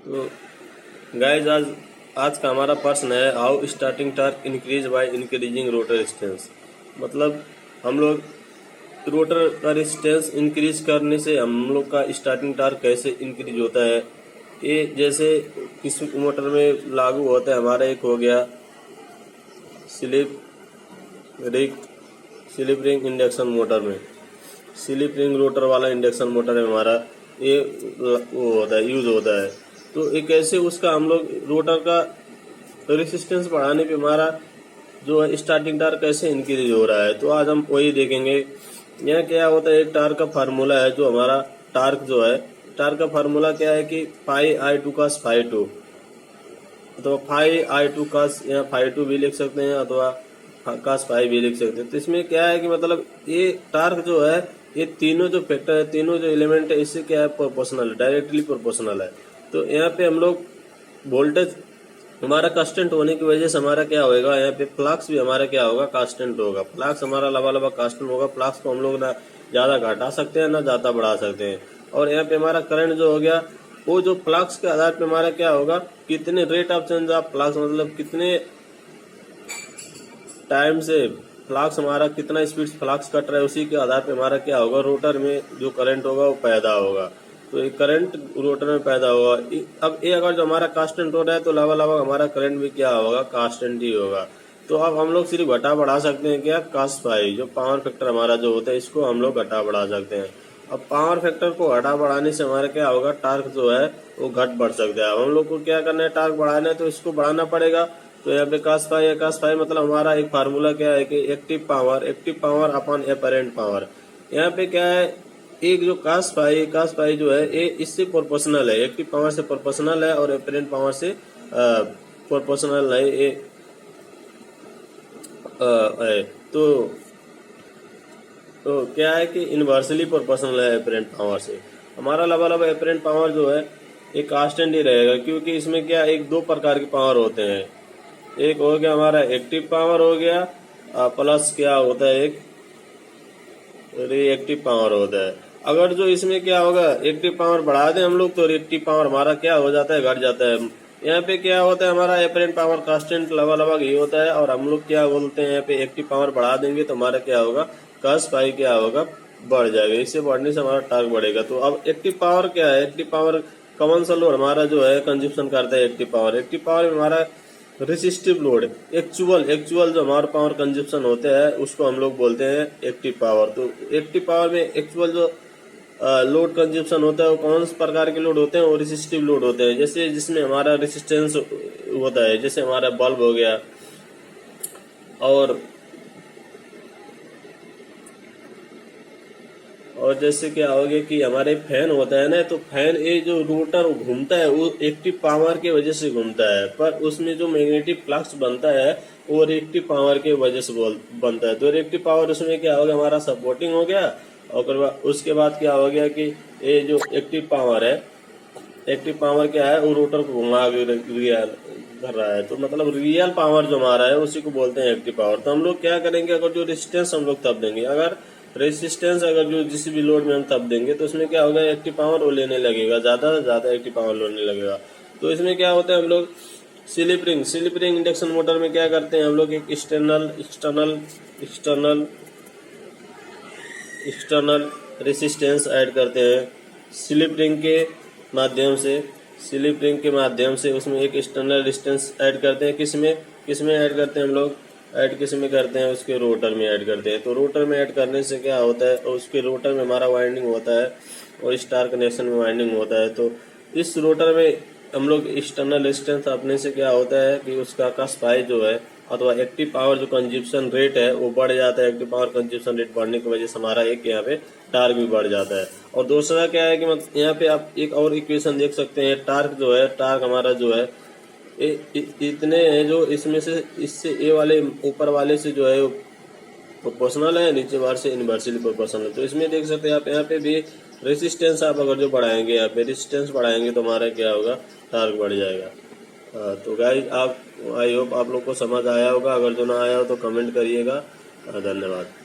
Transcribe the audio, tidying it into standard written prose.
तो गाइज आज का हमारा प्रश्न है, how starting torque increase by increasing rotor resistance. मतलब हम लोग रोटर का रेजिस्टेंस इंक्रीज करने से हम लोग का स्टार्टिंग टार्क कैसे इंक्रीज होता है। ये जैसे किस मोटर में लागू होता है, हमारा एक हो गया स्लिप रिंग इंडक्शन मोटर में, स्लिप रिंग रोटर वाला इंडक्शन मोटर है हमारा, ये वो होता है, यूज होता है। तो एक ऐसे उसका हम लोग रोटर का रेसिस्टेंस बढ़ाने पे हमारा जो है स्टार्टिंग टार्क कैसे इंक्रीज हो रहा है, तो आज हम वही देखेंगे। यह क्या होता है, एक टार्क का फार्मूला है, जो हमारा टार्क जो है, टार्क का फार्मूला क्या है कि phi I two cos phi two, तो फाई आई टू कास, या फाई टू भी लिख सकते हैं अथवा कास फाई भी लिख सकते हैं। तो इसमें क्या है कि मतलब ये टार्क जो है, ये तीनों जो फैक्टर है, तीनों जो एलिमेंट है, इससे क्या है, प्रोपोर्शनल है, डायरेक्टली प्रोपोर्शनल है। तो यहाँ पे हम लोग वोल्टेज हमारा कांस्टेंट होने की वजह से हमारा क्या होगा, यहाँ पे फ्लक्स भी हमारा क्या होगा, कांस्टेंट होगा। फ्लक्स हमारा लबा कांस्टेंट होगा। फ्लक्स को हम लोग ना ज्यादा घटा सकते हैं ना ज्यादा बढ़ा सकते हैं। और यहाँ पे हमारा करंट जो हो गया, वो जो फ्लक्स के आधार पे हमारा क्या होगा, कितने rate of change of flux, मतलब कितने टाइम से फ्लक्स हमारा कितना स्पीड फ्लक्स कट रहा है, उसी के आधार पे हमारा क्या होगा, रोटर में जो करंट होगा वो पैदा होगा। तो ये करंट रोटर में पैदा होगा। अब ये अगर जो हमारा कांस्टेंट हो रहा है, तो लगा हमारा करंट भी क्या होगा, कांस्टेंट ही होगा। तो अब हम लोग सिर्फ घटा बढ़ा सकते हैं क्या, कास फाई, जो पावर फैक्टर हमारा जो होता है, इसको हम लोग घटा बढ़ा सकते हैं। अब पावर फैक्टर को घटा बढ़ाने से हमारा क्या होगा, टार्क जो है वो घट बढ़ सकता है। अब हम लोग को क्या करना है, टार्क बढ़ाना है तो इसको बढ़ाना पड़ेगा। तो यहाँ पे कास फाई है, कास फाई मतलब हमारा एक फार्मूला क्या है कि active power upon apparent power. यहाँ पे क्या है, एक जो कास फाई जो है, ये इससे प्रोपोर्शनल है, एक्टिव पावर से प्रोपोर्शनल है और एपरेंट पावर से प्रोपोर्शनल है। ये है तो क्या है कि इनवर्सली प्रोपोर्शनल है एपरेंट पावर से। हमारा लबा एपरेंट पावर जो है, ये कांस्टेंट ही रहेगा, क्योंकि इसमें क्या एक दो प्रकार के पावर होते हैं। एक हो गया हमारा एक्टिव पावर हो गया, प्लस क्या होता है, एक रिएक्टिव पावर होता है। अगर जो इसमें क्या होगा, एक्टिव पावर बढ़ा दें हम लोग, तो रिएक्टिव पावर हमारा क्या हो जाता है, घट जाता है। यहाँ पे क्या होता है, हमारा एपरेंट पावर कांस्टेंट लगा ये होता है, और हम लोग क्या बोलते हैं, यहाँ पे एक्टिव पावर बढ़ा देंगे तो हमारा क्या होगा, कास फाई क्या होगा, बढ़ जाएगा। इससे बढ़ने से हमारा टार्क बढ़ेगा। तो अब एक्टिव पावर क्या है, एक्टिव पावर कौन सा लोड हमारा जो है कंजप्शन करता है, एक्टिव पावर में हमारा रेसिस्टिव लोड, एक्चुअल जो हमारा पावर कंजप्शन होते हैं, उसको हम लोग बोलते हैं एक्टिव पावर। तो एक्टिव पावर में एक्चुअल जो लोड कंजप्शन होता है, वो कौन से प्रकार के लोड होते हैं, वो रेसिस्टिव लोड होते हैं। जैसे जिसमें हमारा रेसिस्टेंस होता है, जैसे हमारा बल्ब हो गया, और जैसे क्या हो गया कि हमारे फैन होता है ना, तो फैन ये जो रोटर घूमता है, वो एक्टिव पावर के वजह से घूमता है, पर उसमें जो मैग्नेटिक फ्लक्स बनता है वो रिएक्टिव पावर के वजह से बनता है। तो रिएक्टिव पावर उसमें क्या हो गया, हमारा सपोर्टिंग हो गया। और उसके बाद क्या हो गया कि ये जो एक्टिव पावर है, एक्टिव पावर क्या है, वो रोटर को घुमा कर रहा है। तो मतलब रियल पावर जो हमारा है, उसी को बोलते हैं एक्टिव पावर। तो हम लोग क्या करेंगे, अगर जो रेजिस्टेंस हम लोग तब देंगे, अगर रेजिस्टेंस अगर जो जिस भी लोड में हम तब देंगे, तो उसमें क्या होगा, एक्टिव पावर वो लेने लगेगा, ज्यादा से ज्यादा एक्टिव पावर लेने लगेगा। तो इसमें क्या होता है, हम लोग स्लिप रिंग इंडक्शन मोटर में क्या करते हैं, हम लोग एक एक्सटर्नल रेसिस्टेंस ऐड करते हैं स्लिप रिंग के माध्यम से उसमें एक एक्सटर्नल रेजिस्टेंस ऐड करते हैं। किसमें ऐड करते हैं हम लोग, किसमें करते हैं, उसके रोटर में ऐड करते हैं। तो रोटर में ऐड करने से क्या होता है, उसके रोटर में हमारा वाइंडिंग होता है और स्टार कनेक्शन में वाइंडिंग होता है। तो इस रोटर में हम लोग एक्सटर्नल रेजिस्टेंस अपने से क्या होता है कि उसका कास फाई जो है, अथवा एक्टिव पावर जो कंजप्शन रेट है, वो बढ़ जाता है। एक्टिव पावर कंजप्शन रेट बढ़ने की वजह से हमारा एक यहाँ पे टार्क भी बढ़ जाता है। और दूसरा क्या है कि मतलब यहाँ पे आप एक और इक्वेशन देख सकते हैं, टार्क जो है, टार्क हमारा जो है इतने हैं, जो इसमें से इससे ए वाले ऊपर वाले से जो है प्रोपोर्शनल है, नीचे वाले से इनवर्सली प्रोपोर्शनल है। तो इसमें देख सकते हैं आप, यहाँ पे भी रेसिस्टेंस आप अगर जो बढ़ाएंगे, यहाँ पे रेसिस्टेंस बढ़ाएंगे तो हमारा क्या होगा, टार्क बढ़ जाएगा। तो गाइस, आई होप आप लोग को समझ आया होगा। अगर जो ना आया हो तो कमेंट करिएगा। धन्यवाद।